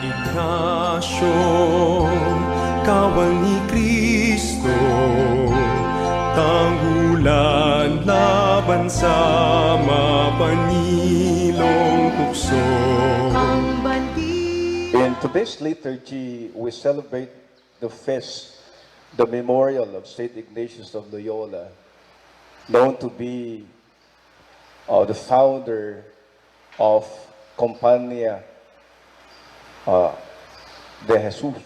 Ignacio, Kawal ni Kristo, tanggulan laban sa mapanilong tukso. In today's liturgy, we celebrate the feast, the memorial of Saint Ignatius of Loyola, known to be the founder of Compañía de Hesus,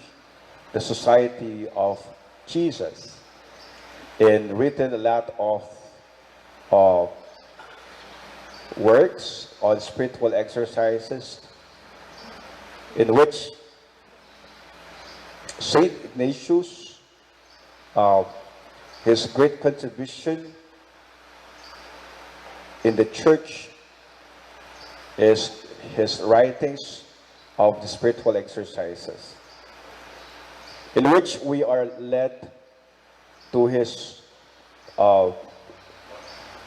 the Society of Jesus, and written a lot of works on spiritual exercises, in which Saint Ignatius, his great contribution in the church is his writings of the spiritual exercises, in which we are led to his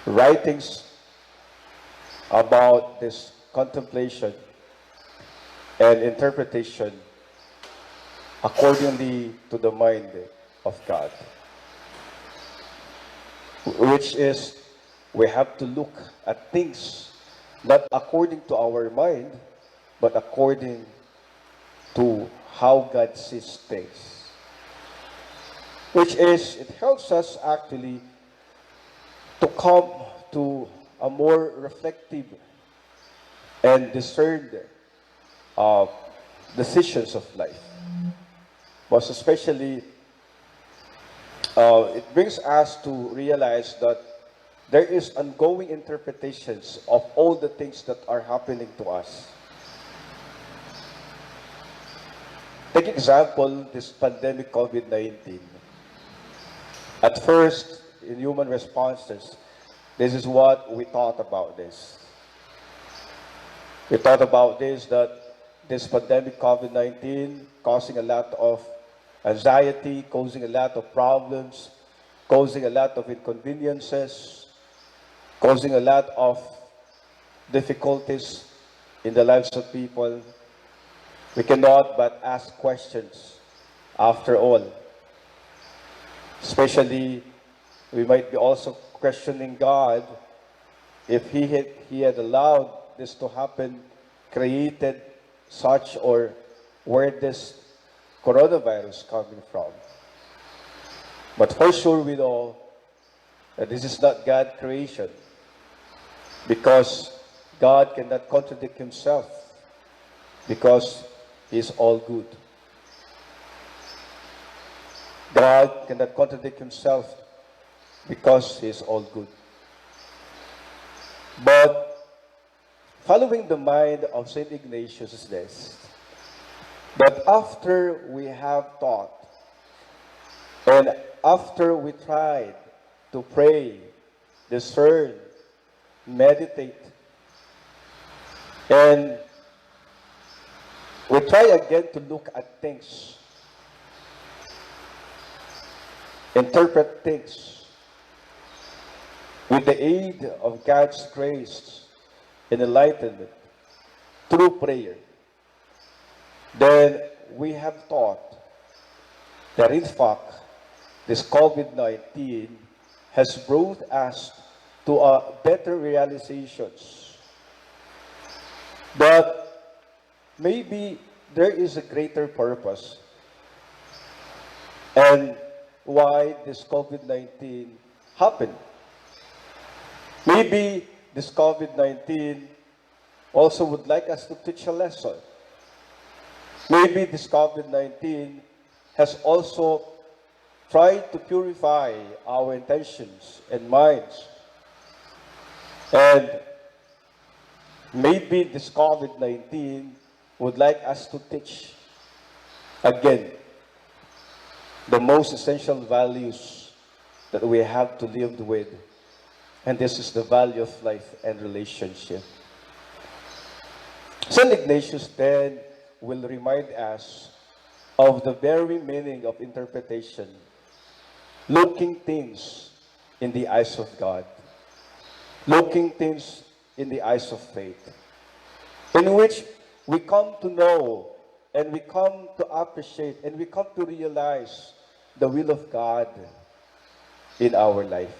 writings about this contemplation and interpretation accordingly to the mind of God, which is we have to look at things not according to our mind, but according to how God sees things. Which is, it helps us actually to come to a more reflective and discerned decisions of life. Most especially, it brings us to realize that there is ongoing interpretations of all the things that are happening to us. Take example, this pandemic COVID-19. At first, in human responses, this is what we thought about this. We thought about this, that this pandemic COVID-19 causing a lot of anxiety, causing a lot of problems, causing a lot of inconveniences, causing a lot of difficulties in the lives of people. We cannot but ask questions after all. Especially, we might be also questioning God if He had allowed this to happen, created such, or where this coronavirus coming from. But for sure we know that this is not God's creation, because God cannot contradict Himself, because He is all good. God cannot contradict Himself because He is all good. But following the mind of Saint Ignatius is this, that after we have taught, and after we tried to pray, discern, meditate, and we try again to look at things, interpret things with the aid of God's grace and enlightenment through prayer, then we have taught that in fact this COVID-19 has brought us to a better realizations that maybe there is a greater purpose and why this COVID-19 happened. Maybe this COVID-19 also would like us to teach a lesson. Maybe this COVID-19 has also tried to purify our intentions and minds. And maybe this COVID-19 would like us to teach again the most essential values that we have to live with. And this is the value of life and relationship. Saint Ignatius then will remind us of the very meaning of interpretation, looking things in the eyes of God, looking things in the eyes of faith, in which we come to know and we come to appreciate and we come to realize the will of God in our life.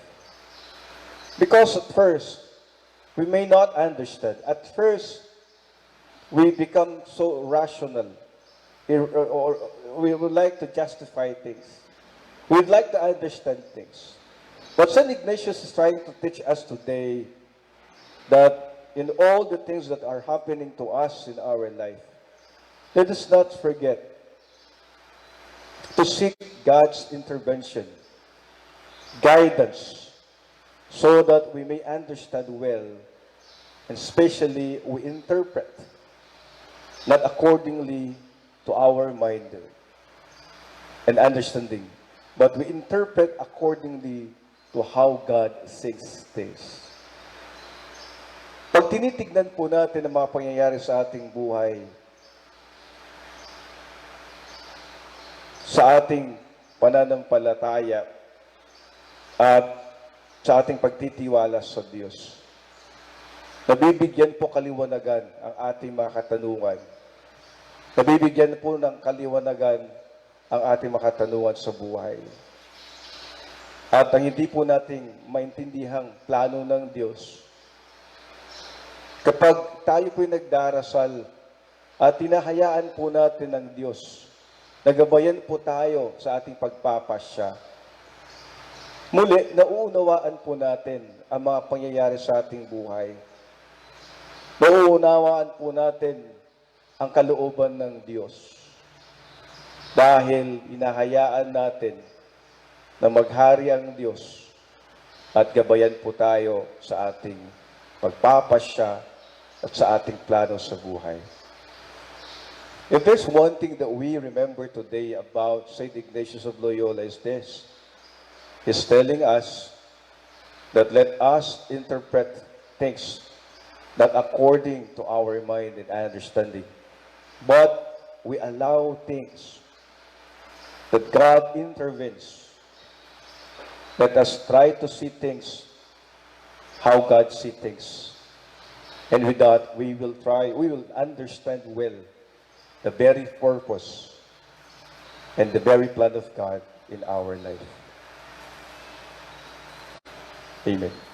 Because at first, we may not understand. At first, we become so rational, or we would like to justify things. We'd like to understand things. But St. Ignatius is trying to teach us today that in all the things that are happening to us in our life, let us not forget to seek God's intervention, guidance, so that we may understand well, and especially we interpret, not accordingly to our mind and understanding, but we interpret accordingly to how God sees things. Pag tinitignan po natin ang mga pangyayari sa ating buhay, sa ating pananampalataya, at sa ating pagtitiwala sa Diyos, nabibigyan po kaliwanagan ang ating mga katanungan. Nabibigyan po ng kaliwanagan ang ating mga katanungan sa buhay. At ang hindi po nating maintindihang plano ng Diyos, kapag tayo po'y nagdarasal at tinahayaan po natin ng Diyos, nagabayan po tayo sa ating pagpapasya, muli, nauunawaan po natin ang mga pangyayari sa ating buhay. Nauunawaan po natin ang kalooban ng Diyos. Dahil inahayaan natin na maghari ang Diyos at gabayan po tayo sa ating pagpapasya at sa ating plano sa buhay. If there's one thing that we remember today about St. Ignatius of Loyola is this. He's telling us that let us interpret things not according to our mind and understanding, but we allow things that God intervenes. Let us try to see things how God sees things. And with that, we will understand well the very purpose and the very plan of God in our life. Amen.